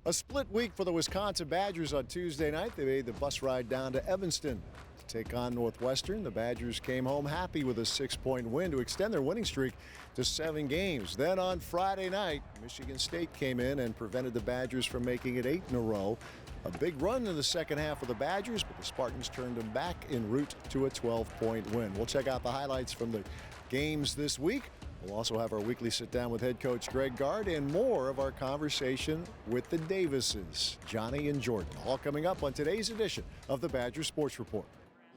A split week for the Wisconsin Badgers on Tuesday night. They made the bus ride down to Evanston to take on Northwestern. The Badgers came home happy with a 6-point win to extend their winning streak to 7 games. Then on Friday night, Michigan State came in and prevented the Badgers from making it 8 in a row. A big run in the second half of the Badgers, but the Spartans turned them back en route to a 12-point win. We'll check out the highlights from the games this week. We'll also have our weekly sit-down with head coach Greg Gard and more of our conversation with the Davises, Johnny and Jordan, all coming up on today's edition of the Badger Sports Report.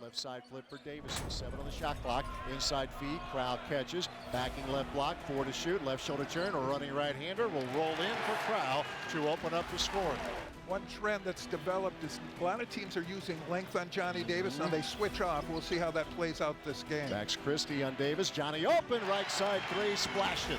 Left side flip for Davison, 7 on the shot clock, inside feed, Crowell catches, backing left block, 4 to shoot, left shoulder turn, a running right-hander will roll in for Crowell to open up the scoring. One trend that's developed is a lot of teams are using length on Johnny Davis, and they switch off. We'll see how that plays out this game. Max Christie on Davis. Johnny open, right side 3, splashed it.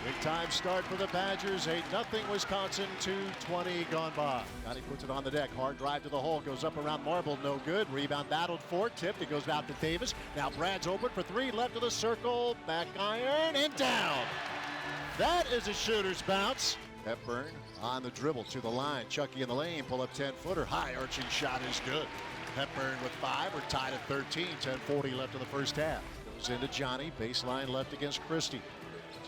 Big time start for the Badgers. 8-0 Wisconsin, 2:20 gone by. Johnny puts it on the deck. Hard drive to the hole. Goes up around Marble. No good. Rebound battled for. Tipped. It goes out to Davis. Now Brad's open for 3. Left of the circle. Back iron and down. That is a shooter's bounce. Hepburn on the dribble to the line. Chucky in the lane. Pull up 10-footer. High arching shot is good. Hepburn with 5. We're tied at 13. 10:40 left in the first half. Goes into Johnny. Baseline left against Christie.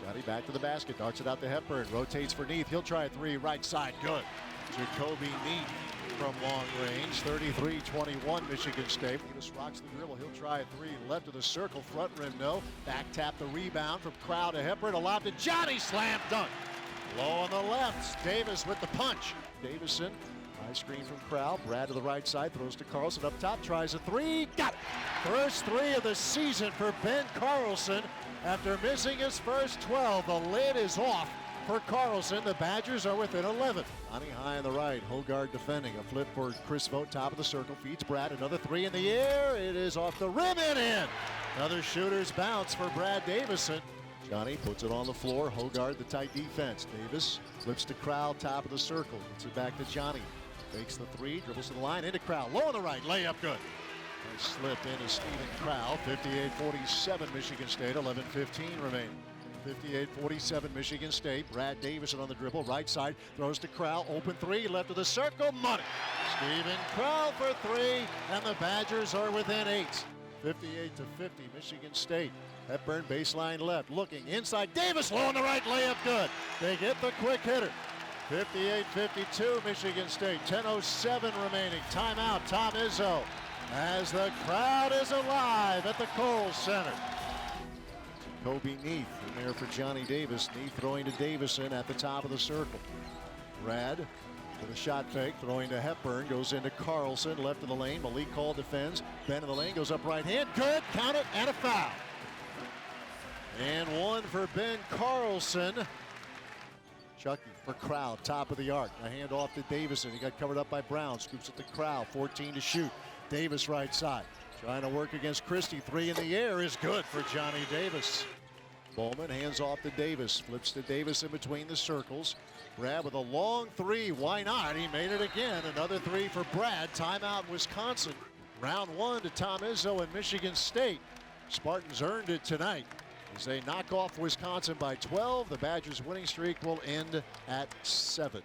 Johnny back to the basket, darts it out to Hepburn, rotates for Neath. He'll try a 3, right side, good. Jacoby Neath from long range, 33-21 Michigan State. He just rocks the dribble. He'll try a 3, left of the circle, front rim, no. Back tap the rebound from Crowell to Hepburn, allowed to Johnny, slam dunk. Low on the left, Davis with the punch. Davison, high screen from Crowell, Brad to the right side, throws to Carlson up top, tries a 3, got it. First 3 of the season for Ben Carlson. After missing his first 12, the lid is off for Carlson. The Badgers are within 11. Johnny high on the right, Hogard defending. A flip for Chris Vogt, top of the circle, feeds Brad. Another 3 in the air. It is off the rim and in. Another shooter's bounce for Brad Davison. Johnny puts it on the floor. Hogard the tight defense. Davis flips to Crowell, top of the circle. Gets it back to Johnny. Fakes the 3, dribbles to the line, into Crowell. Low on the right, layup good. Nice slip into Stephen Crowell. 58-47 Michigan State, 11:15 remaining. 58-47 Michigan State. Brad Davison on the dribble, right side, throws to Crowell, open 3, left of the circle, money. Stephen Crowell for 3, and the Badgers are within 8. 58-50 Michigan State. Hepburn baseline left, looking inside, Davis low on the right, layup good. They get the quick hitter. 58-52 Michigan State, 10:07 remaining. Timeout, Tom Izzo. As the crowd is alive at the Kohl Center. Jacoby Neath in there for Johnny Davis. Neath throwing to Davison at the top of the circle. Brad with a shot fake, throwing to Hepburn, goes into Carlson, left of the lane. Malik Call defends. Ben in the lane, goes up right hand. Good, count it, and a foul. And 1 for Ben Carlson. Chucky for Crowell, top of the arc. A hand off to Davison. He got covered up by Brown. Scoops it to Crowell, 14 to shoot. Davis right side, trying to work against Christie. 3 in the air is good for Johnny Davis. Bowman hands off to Davis, flips to Davis in between the circles. Brad with a long 3, why not? He made it again. Another 3 for Brad. Timeout Wisconsin. Round 1 to Tom Izzo and Michigan State. Spartans earned it tonight as they knock off Wisconsin by 12. The Badgers' winning streak will end at 7.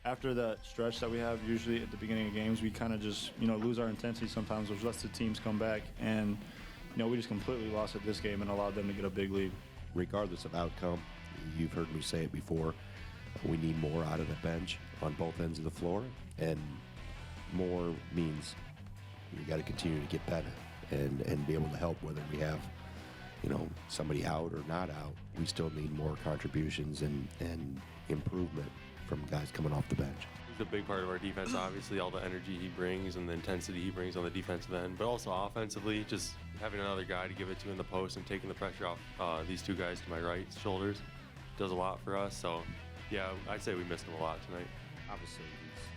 After that stretch that we have usually at the beginning of games, we kind of just, lose our intensity sometimes, which lets the teams come back. And, we just completely lost at this game and allowed them to get a big lead. Regardless of outcome, you've heard me say it before, we need more out of the bench on both ends of the floor. And more means you got to continue to get better and be able to help, whether we have, somebody out or not out. We still need more contributions and improvement from guys coming off the bench. He's a big part of our defense, obviously, all the energy he brings and the intensity he brings on the defensive end, but also offensively, just having another guy to give it to in the post and taking the pressure off these 2 guys to my right shoulders does a lot for us. So, yeah, I'd say we missed him a lot tonight. Obviously,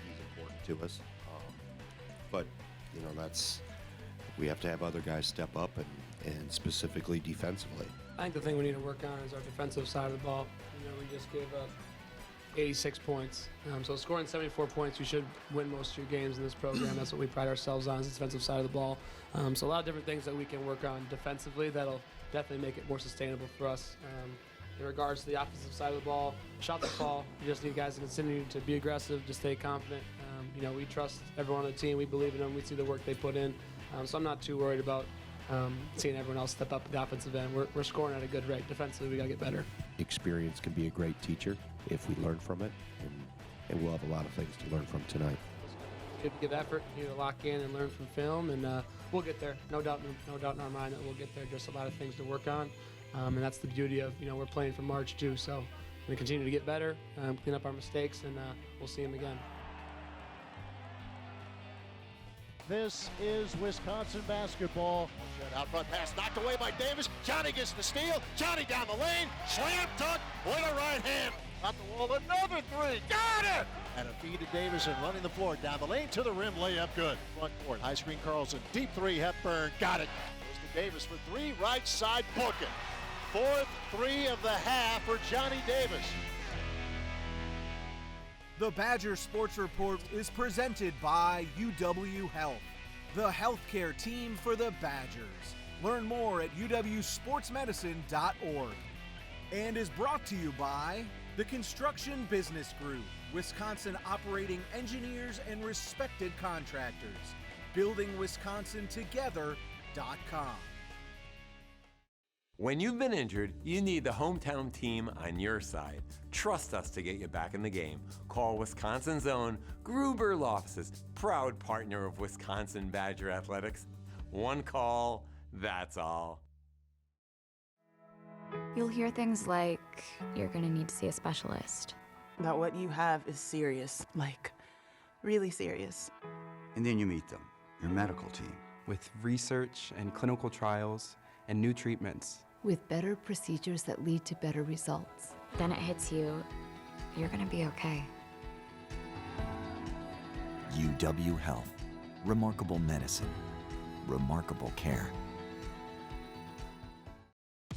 he's important to us, but, we have to have other guys step up and specifically defensively. I think the thing we need to work on is our defensive side of the ball. We just gave up 86 points. So scoring 74 points, you should win most of your games in this program. That's what we pride ourselves on, is the defensive side of the ball. So a lot of different things that we can work on defensively that'll definitely make it more sustainable for us. In regards to the offensive side of the ball, shots to fall. You just need guys to continue to be aggressive, to stay confident. We trust everyone on the team. We believe in them. We see the work they put in. So I'm not too worried about seeing everyone else step up at the offensive end. We're scoring at a good rate. Defensively, we got to get better. Experience can be a great teacher if we learn from it, and we'll have a lot of things to learn from tonight. Good to give effort, to lock in and learn from film, and we'll get there. No doubt in our mind that we'll get there. Just a lot of things to work on, and that's the beauty of we're playing for March too. So we're gonna continue to get better, clean up our mistakes, and we'll see them again. This is Wisconsin basketball. Out front pass knocked away by Davis. Johnny gets the steal. Johnny down the lane. Slam dunk with a right hand. Got the wall. Another three. Got it! And a feed to Davis and running the floor down the lane to the rim. Layup good. Front court. High screen Carlson. Deep three. Hepburn. Got it. Goes to Davis for three. Right side. Book it. Fourth three of the half for Johnny Davis. The Badger Sports Report is presented by UW Health, the healthcare team for the Badgers. Learn more at uwsportsmedicine.org. And is brought to you by the Construction Business Group, Wisconsin operating engineers and respected contractors. BuildingWisconsinTogether.com. When you've been injured, you need the hometown team on your side. Trust us to get you back in the game. Call Wisconsin's own Gruber Law Offices, proud partner of Wisconsin Badger Athletics. One call, that's all. You'll hear things like, you're gonna need to see a specialist. That what you have is serious, like really serious. And then you meet them, your medical team. With research and clinical trials and new treatments. With better procedures that lead to better results. Then it hits you, you're gonna be okay. UW Health. Remarkable medicine. Remarkable care.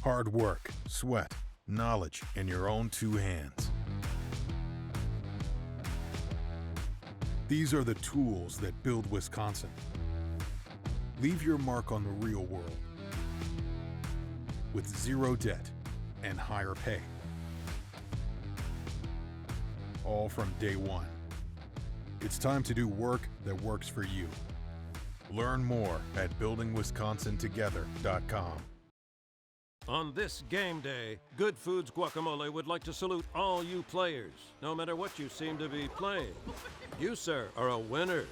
Hard work, sweat, knowledge in your own two hands. These are the tools that build Wisconsin. Leave your mark on the real world with zero debt and higher pay. All from day one. It's time to do work that works for you. Learn more at buildingwisconsintogether.com. On this game day, Good Foods Guacamole would like to salute all you players, no matter what you seem to be playing. You, sir, are a winner.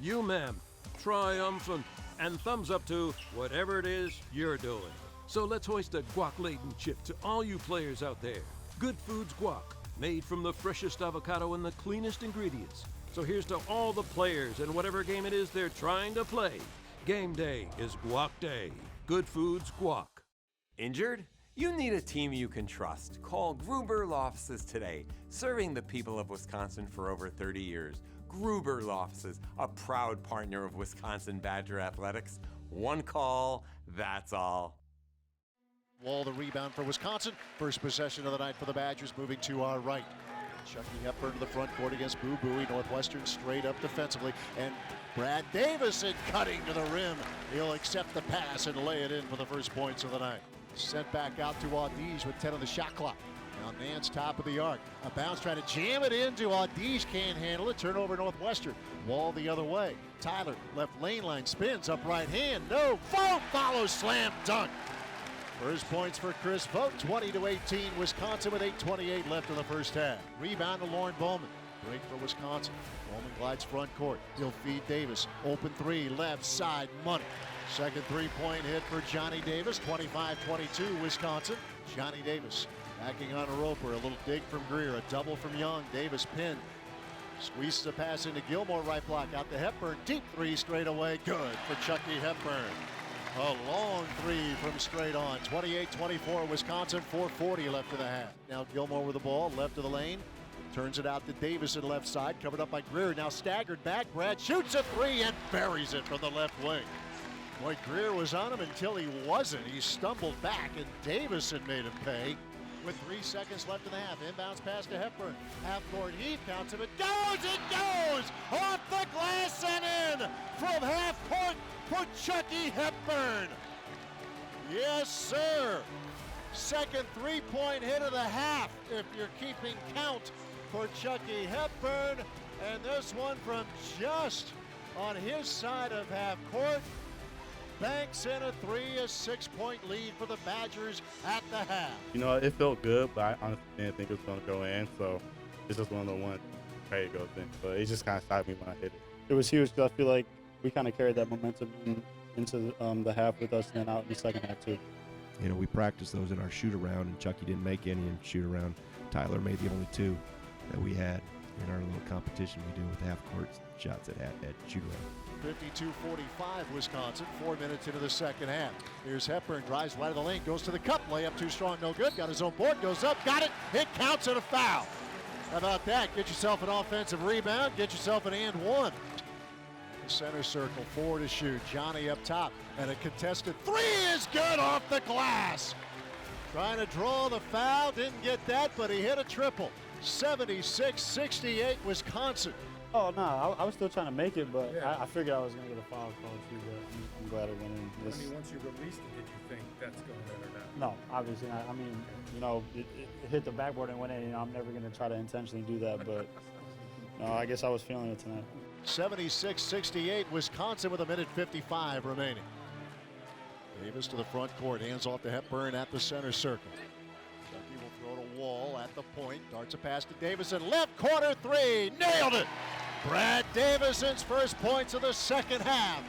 You, ma'am, triumphant, and thumbs up to whatever it is you're doing. So let's hoist a guac-laden chip to all you players out there. Good Foods Guac, made from the freshest avocado and the cleanest ingredients. So here's to all the players and whatever game it is they're trying to play. Game day is Guac Day. Good Foods Guac. Injured? You need a team you can trust. Call Gruber Law Offices today, serving the people of Wisconsin for over 30 years. Gruber Law Offices, a proud partner of Wisconsin Badger Athletics. One call, that's all. Wall the rebound for Wisconsin. First possession of the night for the Badgers, moving to our right. Chucky Hepburn to the front court against Boo Buie. Northwestern straight up defensively. And Brad Davison cutting to the rim. He'll accept the pass and lay it in for the first points of the night. Sent back out to Audige with 10 on the shot clock. Now Nance top of the arc. A bounce trying to jam it into Audige. Can't handle it. Turnover Northwestern. Wall the other way. Tyler left lane line spins up right hand. No. Vogt follows slam dunk. First points for Chris Vogt, 20-18. Wisconsin with 8:28 left in the first half. Rebound to Lauren Bowman. Break for Wisconsin. Bowman glides front court. He'll feed Davis. Open three, left side, money. Second three-point hit for Johnny Davis. 25-22 Wisconsin. Johnny Davis backing on a Roper. A little dig from Greer. A double from Young. Davis pinned. Squeezes a pass into Gilmore. Right block out to Hepburn. Deep three straight away. Good for Chucky Hepburn. A long three from straight on. 28-24 Wisconsin, 4:40 left in the half. Now Gilmore with the ball, left of the lane. Turns it out to Davis at left side, covered up by Greer. Now staggered back. Brad shoots a three and buries it from the left wing. Boy, Greer was on him until he wasn't. He stumbled back and Davison made him pay. with 3 seconds left in the half. Inbounds pass to Hepburn. Half-court heave, counts him. It goes! Off the glass and in from half-court for Chucky Hepburn. Yes, sir. Second three-point hit of the half, if you're keeping count, for Chucky Hepburn. And this one from just on his side of half-court. Banks in a 6-point lead for the Badgers at the half. You know, it felt good, but I honestly didn't think it was going to go in, so it's just one of the ones pray it goes in. But it just kind of shocked me when I hit it. It was huge because I feel like we kind of carried that momentum into the half with us and then out in the second half too. You know, we practiced those in our shoot-around, and Chucky didn't make any in shoot-around. Tyler made the only 2 that we had in our little competition we do with half-court shots at shoot-around. 52-45 Wisconsin, 4 minutes into the second half. Here's Hepburn, drives right of the lane, goes to the cup, layup too strong, no good, got his own board, goes up, got it, it counts and a foul. How about that? Get yourself an offensive rebound, get yourself an and one. The center circle, 4 to shoot, Johnny up top, and a contested 3 is good off the glass. Trying to draw the foul, didn't get that, but he hit a triple. 76-68 Wisconsin. Oh, no, I was still trying to make it, but yeah. I figured I was going to get a foul call too, but I'm glad it went in. I mean, once you released it, did you think that's going in or not? No, obviously not. I mean, you know, it hit the backboard and went in. You know, I'm never going to try to intentionally do that, but I guess I was feeling it tonight. 76-68 Wisconsin with 1:55 remaining. Davis to the front court, hands off to Hepburn at the center circle. Chucky will throw to Wall at the point, darts a pass to Davison, left corner 3, nailed it! Brad Davison's first points of the second half.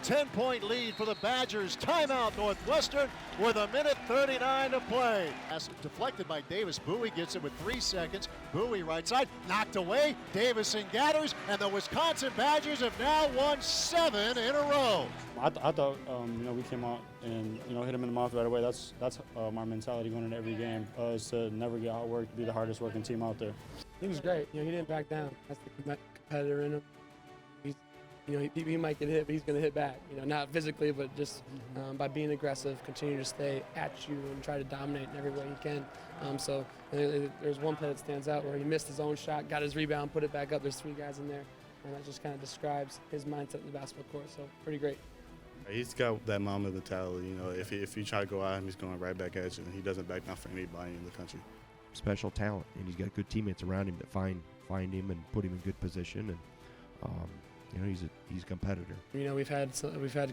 10-point lead for the Badgers. Timeout Northwestern with 1:39 to play. Pass deflected by Davis. Bowie gets it with 3 seconds. Bowie right side, knocked away. Davison gathers, and the Wisconsin Badgers have now won 7 in a row. I thought, you know, we came out and, you know, hit them in the mouth right away. That's our mentality going into every game, is to never get outworked, be the hardest working team out there. He was great. You know, he didn't back down. That's the competitor in him. You know, he might get hit, but he's going to hit back. You know, not physically, but just by being aggressive, continue to stay at you and try to dominate in every way he can. So there's one play that stands out where he missed his own shot, got his rebound, put it back up. There's 3 guys in there, and that just kind of describes his mindset in the basketball court. So pretty great. He's got that Mamba mentality. You know, if you try to go at him, he's going right back at you, and he doesn't back down for anybody in the country. Special talent, and he's got good teammates around him that find him and put him in good position. And you know, he's a competitor. You know, we've had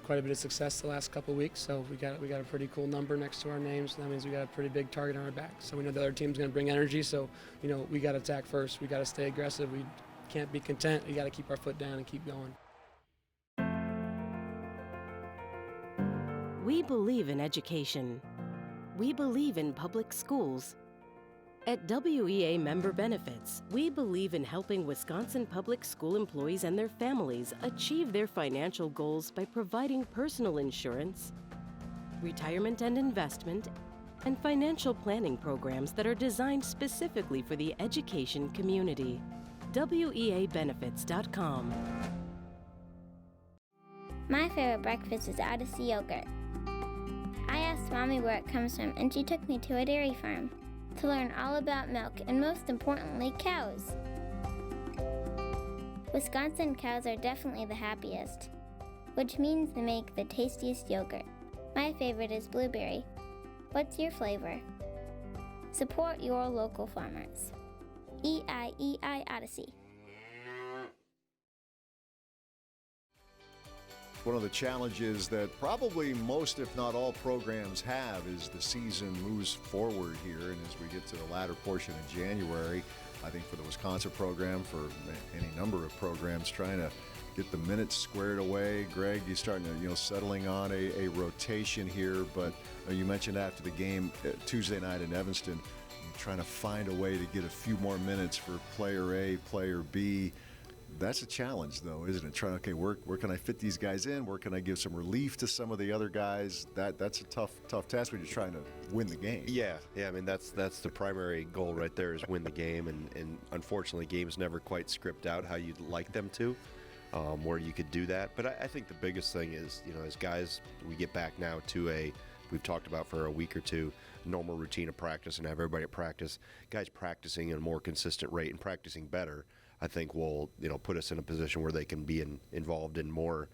quite a bit of success the last couple of weeks, so we got a pretty cool number next to our names. That means we got a pretty big target on our back. So we know the other team's going to bring energy. So you know, we got to attack first. We got to stay aggressive. We can't be content. We got to keep our foot down and keep going. We believe in education. We believe in public schools. At WEA Member Benefits, we believe in helping Wisconsin public school employees and their families achieve their financial goals by providing personal insurance, retirement and investment, and financial planning programs that are designed specifically for the education community. WEABenefits.com. My favorite breakfast is Odyssey yogurt. I asked Mommy where it comes from, and she took me to a dairy farm to learn all about milk and, most importantly, cows. Wisconsin cows are definitely the happiest, which means they make the tastiest yogurt. My favorite is blueberry. What's your flavor? Support your local farmers. EIEI Odyssey. One of the challenges that probably most, if not all, programs have is the season moves forward here. And as we get to the latter portion of January, I think for the Wisconsin program, for any number of programs, trying to get the minutes squared away. Greg, you're starting to, settling on a rotation here. But you mentioned after the game Tuesday night in Evanston, trying to find a way to get a few more minutes for player A, player B. That's a challenge, though, isn't it? Trying, where can I fit these guys in? Where can I give some relief to some of the other guys? That's a tough task when you're trying to win the game. Yeah. I mean, that's the primary goal right there, is win the game. And unfortunately, games never quite script out how you'd like them to, where you could do that. But I think the biggest thing is, as guys, we get back now to we've talked about for a week or two, normal routine of practice and have everybody at practice. Guys practicing at a more consistent rate and practicing better, I think will put us in a position where they can be involved in more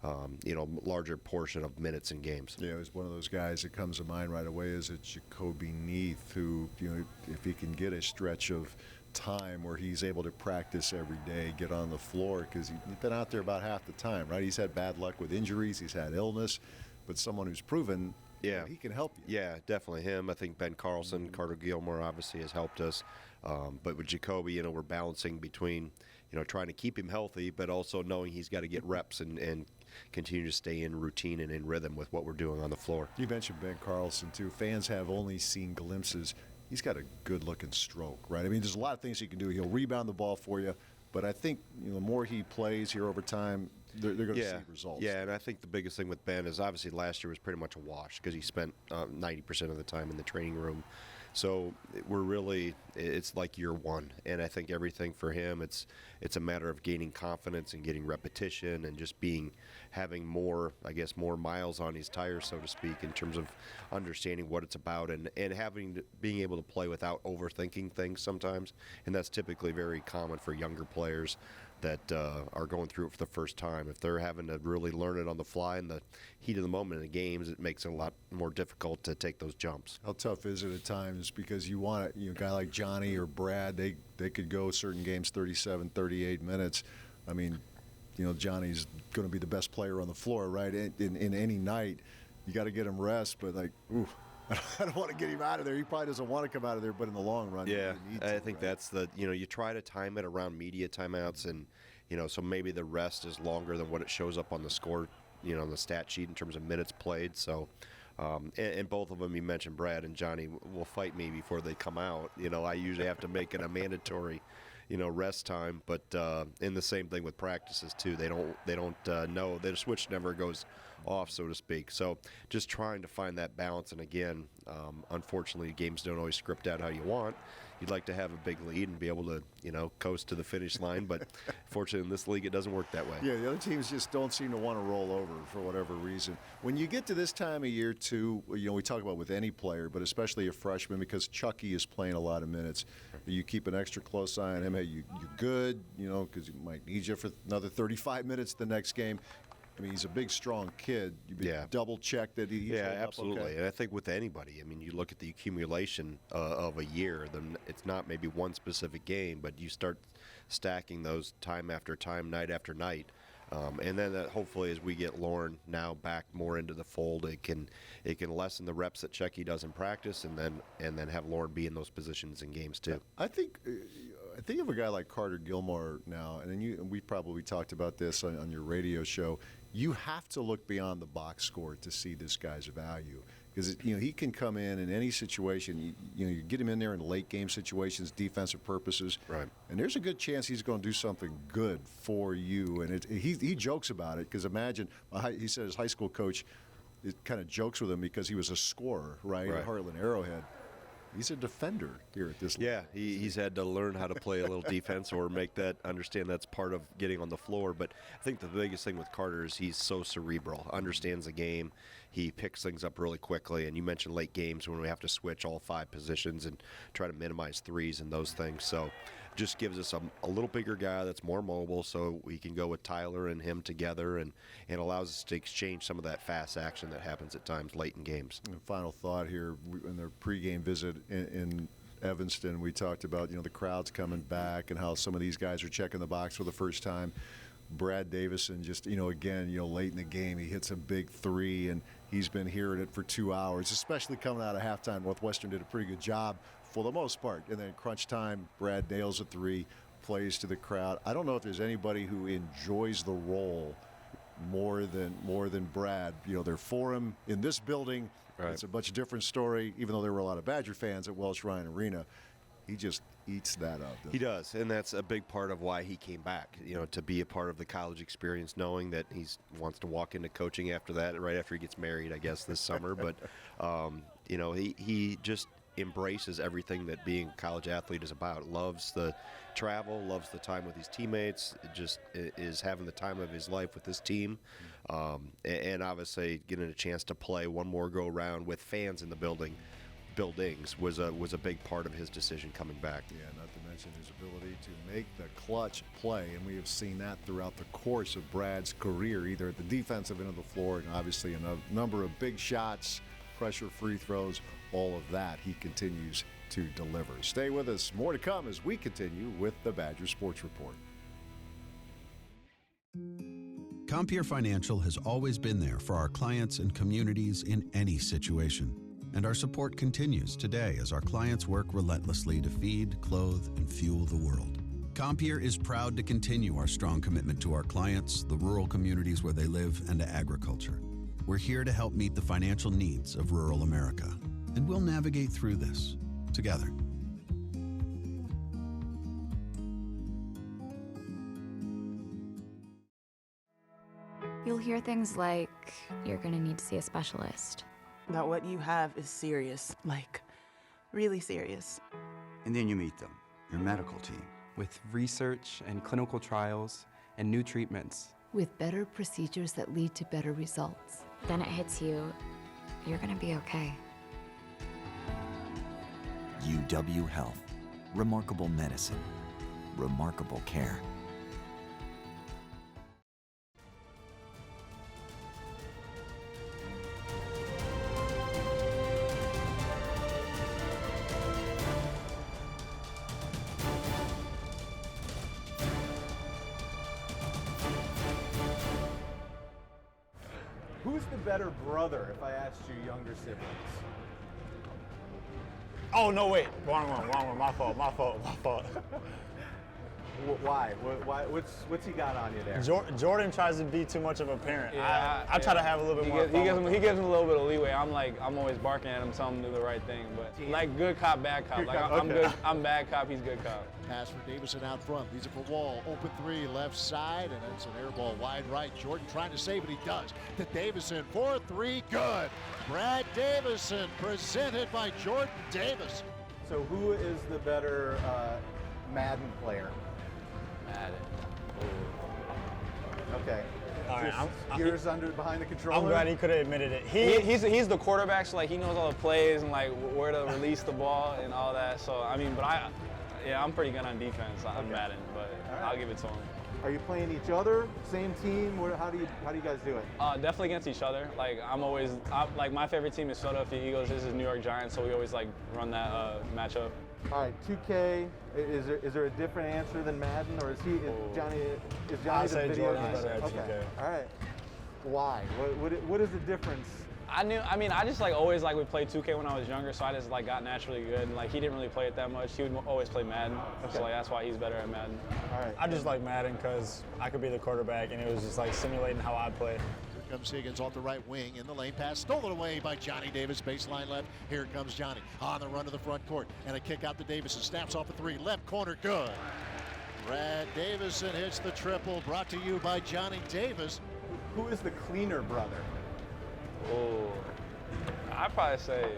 larger portion of minutes and games. Yeah, it was one of those guys that comes to mind right away is Jacoby Neath, who, if he can get a stretch of time where he's able to practice every day, get on the floor, because he's been out there about half the time, right? He's had bad luck with injuries, he's had illness, but someone who's proven he can help you. Yeah, definitely him. I think Ben Carlson, Carter Gilmore obviously has helped us. But with Jacoby, we're balancing between, trying to keep him healthy, but also knowing he's got to get reps and continue to stay in routine and in rhythm with what we're doing on the floor. You mentioned Ben Carlson, too. Fans have only seen glimpses. He's got a good-looking stroke, right? I mean, there's a lot of things he can do. He'll rebound the ball for you, but I think the more he plays here over time, they're going to see results. Yeah, and I think the biggest thing with Ben is obviously last year was pretty much a wash because he spent 90% of the time in the training room. So it's like year one, and I think everything for him, it's a matter of gaining confidence and getting repetition and just having more miles on his tires, so to speak, in terms of understanding what it's about and being able to play without overthinking things sometimes, and that's typically very common for younger players that are going through it for the first time. If they're having to really learn it on the fly in the heat of the moment in the games, it makes it a lot more difficult to take those jumps. How tough is it at times? Because you want a guy like Johnny or Brad, they could go certain games 37, 38 minutes. I mean, Johnny's going to be the best player on the floor, right? In any night, you got to get him rest, but I don't want to get him out of there. He probably doesn't want to come out of there, but in the long run, yeah, you need to, I think that's you try to time it around media timeouts, and so maybe the rest is longer than what it shows up on the score, on the stat sheet in terms of minutes played. So, and both of them, you mentioned Brad and Johnny, will fight me before they come out. I usually have to make it a mandatory, rest time. But in the same thing with practices too, they don't know. Their switch never goes off, so to speak. So just trying to find that balance. And again, unfortunately, games don't always script out how you want. You'd like to have a big lead and be able to, coast to the finish line. But fortunately, in this league, it doesn't work that way. Yeah, the other teams just don't seem to want to roll over for whatever reason. When you get to this time of year, too, we talk about with any player, but especially a freshman, because Chucky is playing a lot of minutes. You keep an extra close eye on him. Hey, you're good, because he might need you for another 35 minutes the next game. I mean, he's a big, strong kid. You double check that he's absolutely. Okay. And I think with anybody, I mean, you look at the accumulation of a year, then it's not maybe one specific game, but you start stacking those time after time, night after night. And then hopefully as we get Lauren now back more into the fold, it can lessen the reps that Checky does in practice, and then have Lauren be in those positions in games too. I think of a guy like Carter Gilmore now, and we probably talked about this on your radio show. You have to look beyond the box score to see this guy's value, because he can come in any situation. You get him in there in late game situations, defensive purposes, right? And there's a good chance he's going to do something good for you. And he jokes about it, because imagine he said his high school coach kind of jokes with him because he was a scorer, right? At Heartland Arrowhead. He's a defender here at this level. Yeah, he's had to learn how to play a little defense or understand that's part of getting on the floor. But I think the biggest thing with Carter is he's so cerebral, understands the game. He picks things up really quickly. And you mentioned late games when we have to switch all 5 positions and try to minimize threes and those things. So just gives us a little bigger guy that's more mobile, so we can go with Tyler and him together, and allows us to exchange some of that fast action that happens at times late in games. And final thought here, in their pregame visit in Evanston, we talked about the crowds coming back and how some of these guys are checking the box for the first time. Brad Davison just again late in the game, he hits a big 3, and he's been hearing it for 2 hours, especially coming out of halftime. Northwestern did a pretty good job for the most part, and then crunch time, Brad nails a 3, plays to the crowd. I don't know if there's anybody who enjoys the role more than Brad. They're for him in this building. Right. It's a much different story, even though there were a lot of Badger fans at Welsh Ryan Arena. He just eats that up. He does, and that's a big part of why he came back, to be a part of the college experience, knowing that he wants to walk into coaching after that, right after he gets married, I guess, this summer. But, he just embraces everything that being a college athlete is about. Loves the travel, loves the time with his teammates, just is having the time of his life with this team. And obviously getting a chance to play one more go around with fans in the buildings was a big part of his decision coming back. Yeah, not to mention his ability to make the clutch play, and we have seen that throughout the course of Brad's career, either at the defensive end of the floor and obviously a number of big shots, pressure free throws, all of that he continues to deliver. Stay with us. More to come as we continue with the Badger Sports Report. Compeer Financial has always been there for our clients and communities in any situation. And our support continues today as our clients work relentlessly to feed, clothe, and fuel the world. Compeer is proud to continue our strong commitment to our clients, the rural communities where they live, and to agriculture. We're here to help meet the financial needs of rural America. And we'll navigate through this together. You'll hear things like, you're gonna need to see a specialist. That what you have is serious, like really serious. And then you meet them, your medical team. With research and clinical trials and new treatments. With better procedures that lead to better results. Then it hits you, you're gonna be okay. UW Health. Remarkable medicine. Remarkable care. Who's the better brother if I asked you younger siblings? Oh, no, wait. Wrong one. My fault. Why? What's he got on you there? Jordan tries to be too much of a parent. Yeah, I try to have a little bit more fun. He gives him a little bit of leeway. I'm always barking at him, telling him to do the right thing. But like good cop, bad cop. I'm good. I'm bad cop. He's good cop. Pass for Davison out front. Leads it for Wall. Open three, left side, and it's an air ball wide right. Jordan trying to save it. He does. To Davison. 4-3. Good. Brad Davison, presented by Jordan Davis. So who is the better Madden player? Madden. Okay. All right, years behind the controller. I'm glad he could have admitted it. He's the quarterback, so like he knows all the plays and like where to release the ball and all that. So I mean, I'm pretty good on defense. I'm Madden, but I'll give it to him. Are you playing each other? Same team? How do you guys do it? Definitely against each other. Like like my favorite team is Philadelphia Eagles. This is New York Giants, so we always like run that matchup. All right, 2K. Is there a different answer than Madden, or is Johnny the video? Okay. All right. Why? What is the difference? I just like always like would play 2K when I was younger, so I just like got naturally good. And like he didn't really play it that much. He would always play Madden, so like that's why he's better at Madden. All right. I just like Madden because I could be the quarterback, and it was just like simulating how I play. Here comes Higgins off the right wing in the lane pass, stolen away by Johnny Davis, baseline left. Here comes Johnny on the run to the front court, and a kick out to Davison. Snaps off a three, left corner, good. Brad Davison hits the triple, brought to you by Johnny Davis. Who is the cleaner brother? Oh, I'd probably say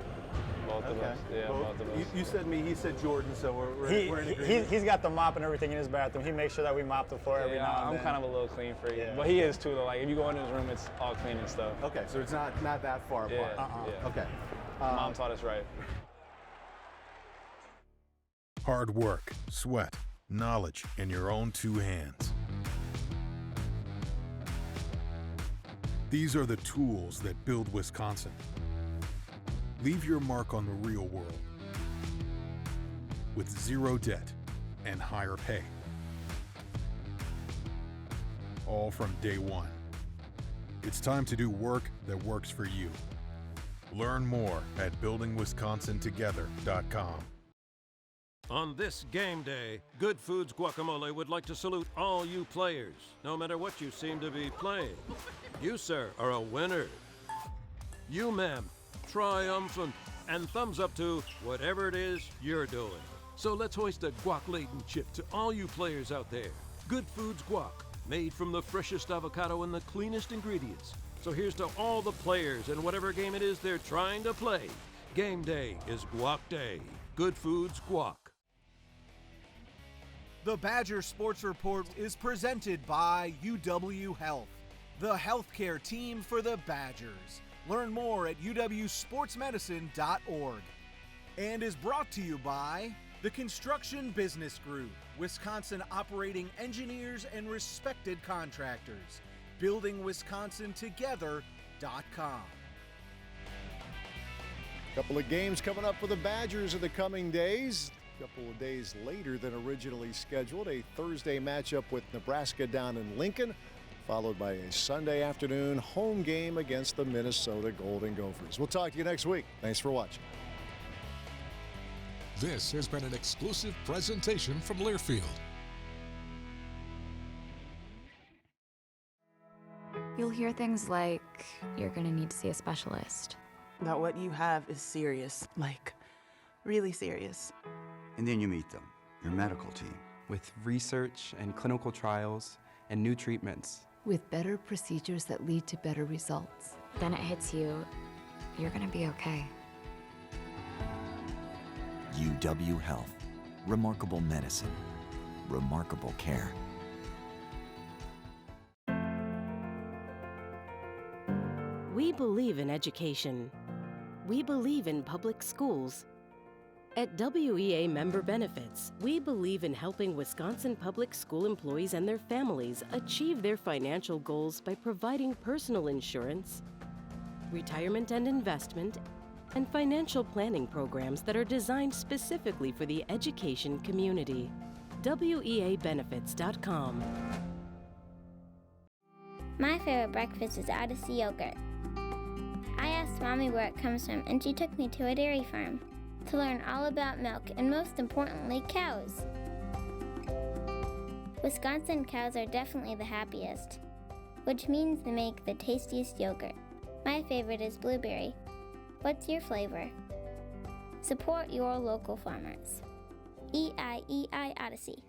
both of us. Yeah, both of us. You said me, he said Jordan, so we're in agreement. He's got the mop and everything in his bathroom. He makes sure that we mop the floor every now and I'm then. kind of a little clean freak, Yeah. but he is too though. Like if you go into his room, it's all clean and stuff. Okay, so it's not that far apart. Yeah. Okay. Mom taught us right. Hard work, sweat, knowledge in your own two hands. These are the tools that build Wisconsin. Leave your mark on the real world with zero debt and higher pay. All from day one. It's time to do work that works for you. Learn more at buildingwisconsintogether.com. On this game day, Good Foods Guacamole would like to salute all you players, no matter what you seem to be playing. You, sir, are a winner. You, ma'am, triumphant, and thumbs up to whatever it is you're doing. So let's hoist a guac-laden chip to all you players out there. Good Foods Guac, made from the freshest avocado and the cleanest ingredients. So here's to all the players and whatever game it is they're trying to play. Game day is guac day. Good foods guac. The Badger Sports Report is presented by UW Health, the healthcare team for the Badgers. Learn more at uwsportsmedicine.org. And is brought to you by the Construction Business Group, Wisconsin operating engineers and respected contractors. BuildingWisconsinTogether.com. Couple of games coming up for the Badgers in the coming days. A couple of days later than originally scheduled. A Thursday matchup with Nebraska down in Lincoln, followed by a Sunday afternoon home game against the Minnesota Golden Gophers. We'll talk to you next week. Thanks for watching. This has been an exclusive presentation from Learfield. You'll hear things like, you're gonna need to see a specialist. That what you have is serious, like really serious. And then you meet them, your medical team. With research and clinical trials and new treatments. With better procedures that lead to better results. Then it hits you, you're gonna be okay. UW Health. Remarkable medicine. Remarkable care. We believe in education. We believe in public schools. At WEA Member Benefits, we believe in helping Wisconsin public school employees and their families achieve their financial goals by providing personal insurance, retirement and investment, and financial planning programs that are designed specifically for the education community. WEAbenefits.com. My favorite breakfast is Odyssey yogurt. I asked Mommy where it comes from, and she took me to a dairy farm to learn all about milk and, most importantly, cows. Wisconsin cows are definitely the happiest, which means they make the tastiest yogurt. My favorite is blueberry. What's your flavor? Support your local farmers. EIEI Odyssey.